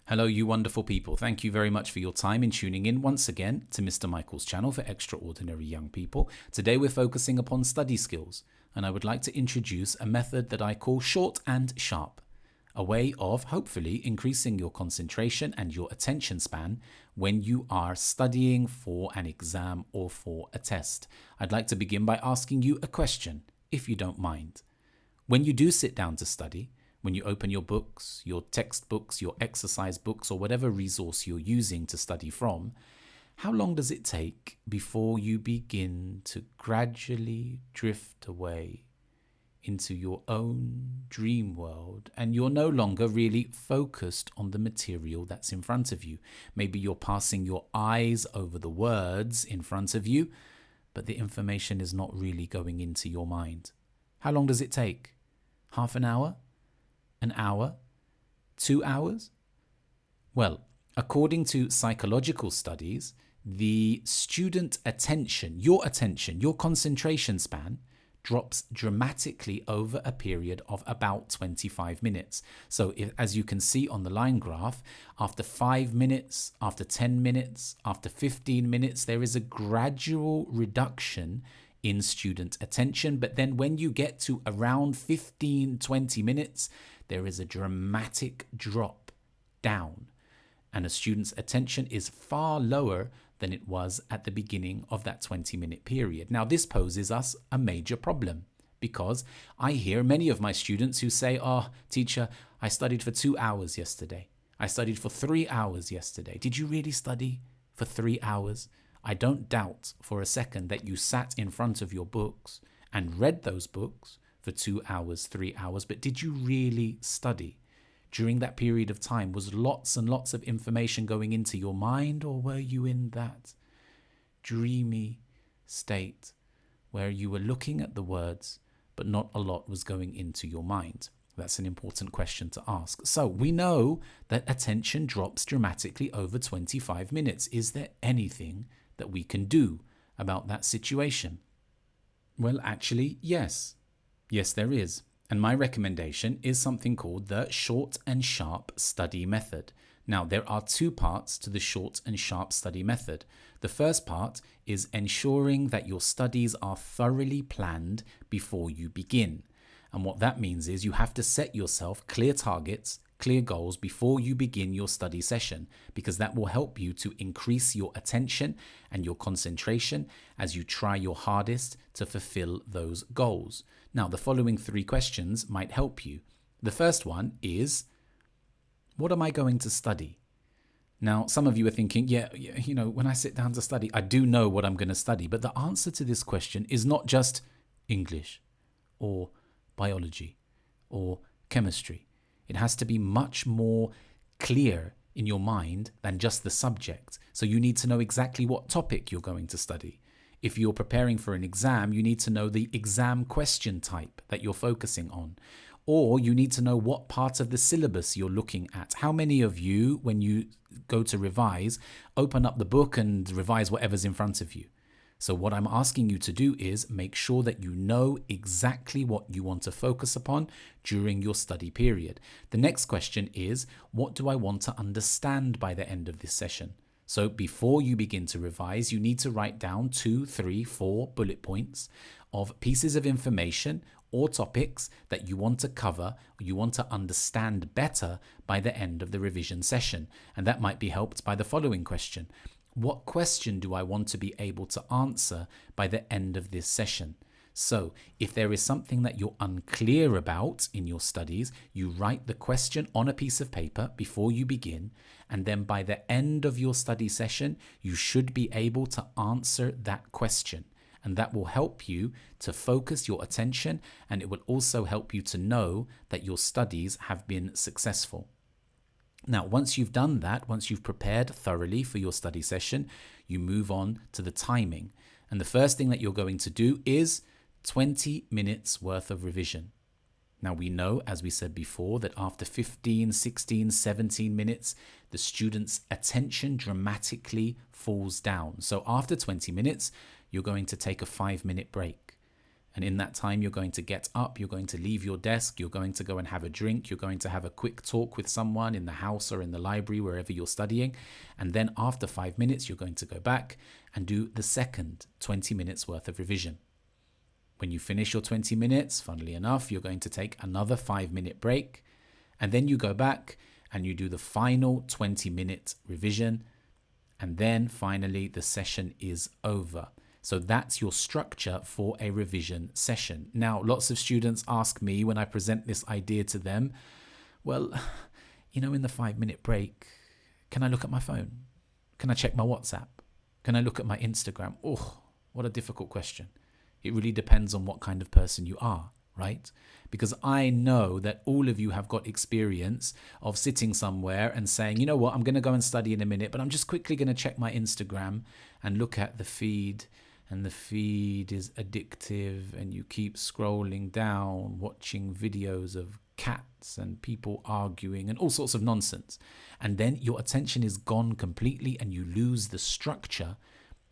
Hello, you wonderful people. Thank you very much for your time in tuning in once again to Mr. Michael's channel for extraordinary young people. Today we're focusing upon study skills, and I would like to introduce a method that I call short and sharp, a way of hopefully increasing your concentration and your attention span when you are studying for an exam or for a test. I'd like to begin by asking you a question, if you don't mind. When you do sit down to study, when you open your books, your textbooks, your exercise books, or whatever resource you're using to study from, how long does it take before you begin to gradually drift away into your own dream world and you're no longer really focused on the material that's in front of you? Maybe you're passing your eyes over the words in front of you, but the information is not really going into your mind. How long does it take? Half an hour? An hour? 2 hours? Well, according to psychological studies, the student attention, your concentration span drops dramatically over a period of about 25 minutes. So as you can see on the line graph, after 5 minutes, after 10 minutes, after 15 minutes, there is a gradual reduction in student attention. But then when you get to around 15-20 minutes, there is a dramatic drop down, and a student's attention is far lower than it was at the beginning of that 20-minute period. Now, this poses us a major problem because I hear many of my students who say, "Oh, teacher, I studied for 2 hours yesterday. I studied for 3 hours yesterday." Did you really study for 3 hours? I don't doubt for a second that you sat in front of your books and read those books for 2 hours, 3 hours, but did you really study? During that period of time, was lots and lots of information going into your mind, or were you in that dreamy state where you were looking at the words, but not a lot was going into your mind? That's an important question to ask. So we know that attention drops dramatically over 25 minutes. Is there anything that we can do about that situation? Well, actually, yes. Yes, there is. And my recommendation is something called the short and sharp study method. Now, there are 2 parts to the short and sharp study method. The first part is ensuring that your studies are thoroughly planned before you begin. And what that means is you have to set yourself clear targets, clear goals before you begin your study session, because that will help you to increase your attention and your concentration as you try your hardest to fulfill those goals. Now, the following 3 questions might help you. The first one is, what am I going to study? Now, some of you are thinking, when I sit down to study, I do know what I'm going to study. But the answer to this question is not just English or biology or chemistry. It has to be much more clear in your mind than just the subject. So you need to know exactly what topic you're going to study. If you're preparing for an exam, you need to know the exam question type that you're focusing on. Or you need to know what part of the syllabus you're looking at. How many of you, when you go to revise, open up the book and revise whatever's in front of you? So what I'm asking you to do is make sure that you know exactly what you want to focus upon during your study period. The next question is, what do I want to understand by the end of this session? So before you begin to revise, you need to write down 2, 3, 4 bullet points of pieces of information or topics that you want to cover, you want to understand better by the end of the revision session. And that might be helped by the following question. What question do I want to be able to answer by the end of this session? So if there is something that you're unclear about in your studies, you write the question on a piece of paper before you begin, and then by the end of your study session, you should be able to answer that question. And that will help you to focus your attention, and it will also help you to know that your studies have been successful. Now, once you've done that, once you've prepared thoroughly for your study session, you move on to the timing. And the first thing that you're going to do is 20 minutes worth of revision. Now, we know, as we said before, that after 15, 16, 17 minutes, the student's attention dramatically falls down. So after 20 minutes, you're going to take a 5-minute break. And in that time, you're going to get up, you're going to leave your desk, you're going to go and have a drink, you're going to have a quick talk with someone in the house or in the library, wherever you're studying. And then after 5 minutes, you're going to go back and do the second 20 minutes worth of revision. When you finish your 20 minutes, funnily enough, you're going to take another 5-minute break. And then you go back and you do the final 20-minute revision. And then finally, the session is over. So that's your structure for a revision session. Now, lots of students ask me when I present this idea to them, well, in the 5-minute break, can I look at my phone? Can I check my WhatsApp? Can I look at my Instagram? Oh, what a difficult question. It really depends on what kind of person you are, right? Because I know that all of you have got experience of sitting somewhere and saying, you know what, I'm going to go and study in a minute, but I'm just quickly going to check my Instagram and look at the feed. And the feed is addictive and you keep scrolling down, watching videos of cats and people arguing and all sorts of nonsense. And then your attention is gone completely and you lose the structure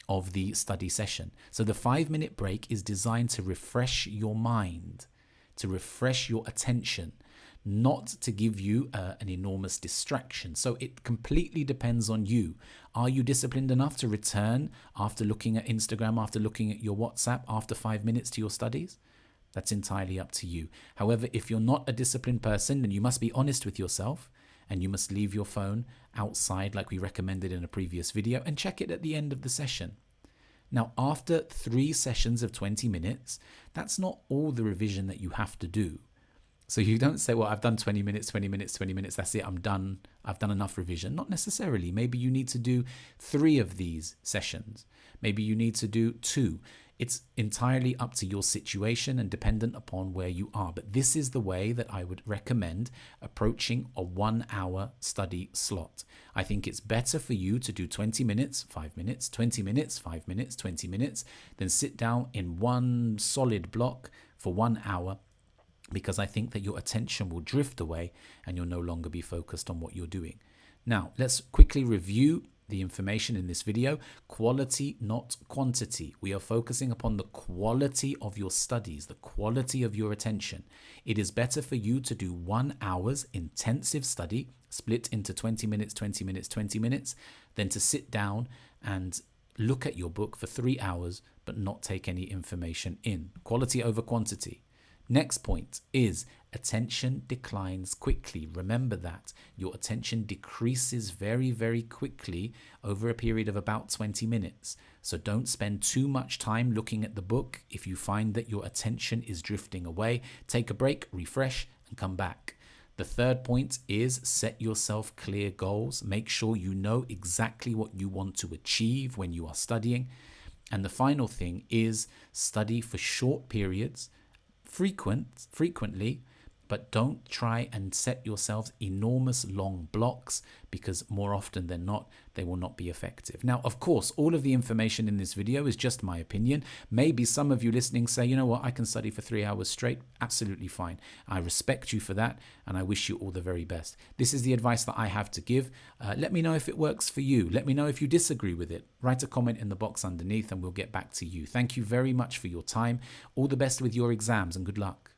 of the study session. So the 5-minute break is designed to refresh your mind, to refresh your attention, not to give you an enormous distraction. So it completely depends on you. Are you disciplined enough to return after looking at Instagram, after looking at your WhatsApp, after 5 minutes to your studies? That's entirely up to you. However, if you're not a disciplined person, then you must be honest with yourself and you must leave your phone outside like we recommended in a previous video and check it at the end of the session. Now, after 3 sessions of 20 minutes, that's not all the revision that you have to do. So you don't say, well, I've done 20 minutes, that's it, I'm done. I've done enough revision. Not necessarily. Maybe you need to do 3 of these sessions. Maybe you need to do 2. It's entirely up to your situation and dependent upon where you are. But this is the way that I would recommend approaching a 1-hour study slot. I think it's better for you to do 20 minutes, 5 minutes, 20 minutes, 5 minutes, 20 minutes, than sit down in one solid block for 1 hour, because I think that your attention will drift away and you'll no longer be focused on what you're doing. Now, let's quickly review the information in this video. Quality, not quantity. We are focusing upon the quality of your studies, the quality of your attention. It is better for you to do 1 hour's intensive study, split into 20 minutes, 20 minutes, 20 minutes, than to sit down and look at your book for 3 hours but not take any information in. Quality over quantity. Next point is attention declines quickly. Remember that. Your attention decreases very, very quickly over a period of about 20 minutes. So don't spend too much time looking at the book. If you find that your attention is drifting away, take a break, refresh, and come back. The third point is set yourself clear goals. Make sure you know exactly what you want to achieve when you are studying. And the final thing is study for short periods, frequently, but don't try and set yourselves enormous long blocks, because more often than not, they will not be effective. Now, of course, all of the information in this video is just my opinion. Maybe some of you listening say, you know what, I can study for 3 hours straight. Absolutely fine. I respect you for that, and I wish you all the very best. This is the advice that I have to give. Let me know if it works for you. Let me know if you disagree with it. Write a comment in the box underneath and we'll get back to you. Thank you very much for your time. All the best with your exams and good luck.